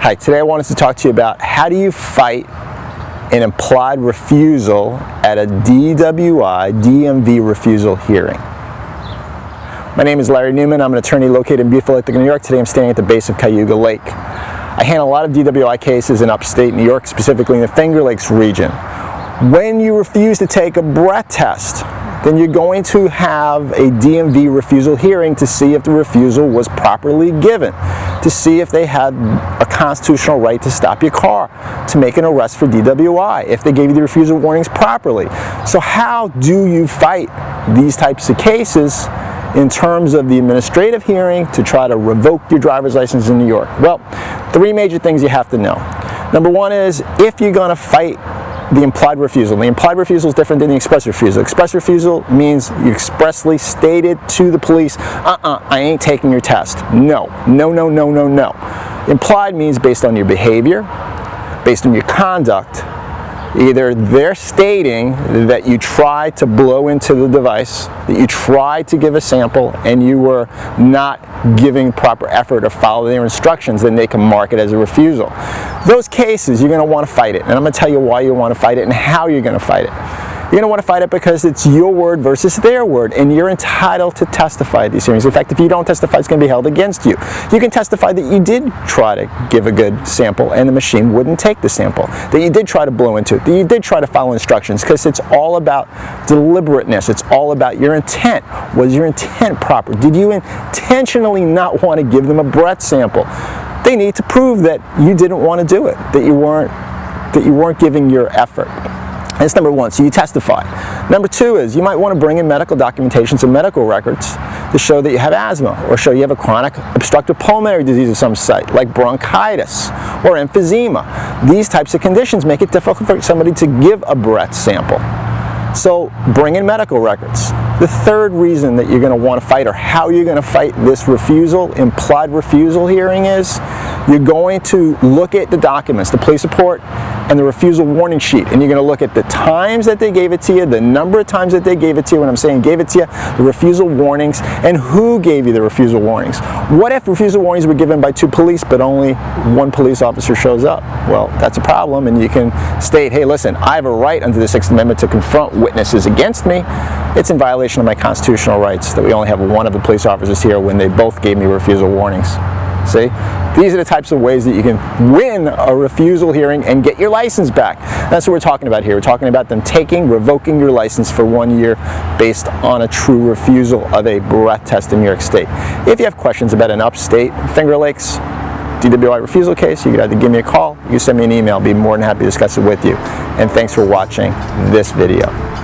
Hi, today I wanted to talk to you about how do you fight an implied refusal at a DWI, DMV refusal hearing. My name is Larry Newman. I'm an attorney located in beautiful Ithaca, New York. Today I'm standing at the base of Cayuga Lake. I handle a lot of DWI cases in upstate New York, specifically in the Finger Lakes region. When you refuse to take a breath test, then you're going to have a DMV refusal hearing to see if the refusal was properly given, to see if they had a constitutional right to stop your car, to make an arrest for DWI, if they gave you the refusal warnings properly. So how do you fight these types of cases in terms of the administrative hearing to try to revoke your driver's license in New York? Well, three major things you have to know. Number one is, if you're going to fight the implied refusal. The implied refusal is different than the express refusal. Express refusal means you expressly stated to the police, I ain't taking your test. No. Implied means based on your behavior, based on your conduct. Either they're stating that you tried to blow into the device, that you tried to give a sample, and you were not giving proper effort or follow their instructions, then they can mark it as a refusal. Those cases, you're going to want to fight it. And I'm going to tell you why you want to fight it and how you're going to fight it. You're going to want to fight it because it's your word versus their word, and you're entitled to testify at these hearings. In fact, if you don't testify, it's going to be held against you. You can testify that you did try to give a good sample and the machine wouldn't take the sample, that you did try to blow into it, that you did try to follow instructions, because it's all about deliberateness. It's all about your intent. Was your intent proper? Did you intentionally not want to give them a breath sample? They need to prove that you didn't want to do it, that you weren't giving your effort. That's number one, so you testify. Number two is you might want to bring in medical documentation, some medical records to show that you have asthma or show you have a chronic obstructive pulmonary disease of some site, like bronchitis or emphysema. These types of conditions make it difficult for somebody to give a breath sample. So bring in medical records. The third reason that you're going to want to fight, or how you're going to fight this refusal, implied refusal hearing, is you're going to look at the documents, the police report and the refusal warning sheet, and you're going to look at the times that they gave it to you, the number of times that they gave it to you. When I'm saying gave it to you, the refusal warnings, and who gave you the refusal warnings. What if refusal warnings were given by two police but only one police officer shows up? Well, that's a problem, and you can state, hey, listen, I have a right under the Sixth Amendment to confront witnesses against me. It's in violation of my constitutional rights that we only have one of the police officers here when they both gave me refusal warnings. See? These are the types of ways that you can win a refusal hearing and get your license back. That's what we're talking about here. We're talking about them revoking your license for 1 year based on a true refusal of a breath test in New York State. If you have questions about an upstate Finger Lakes DWI refusal case, you can either give me a call, you can send me an email. I'll be more than happy to discuss it with you. And thanks for watching this video.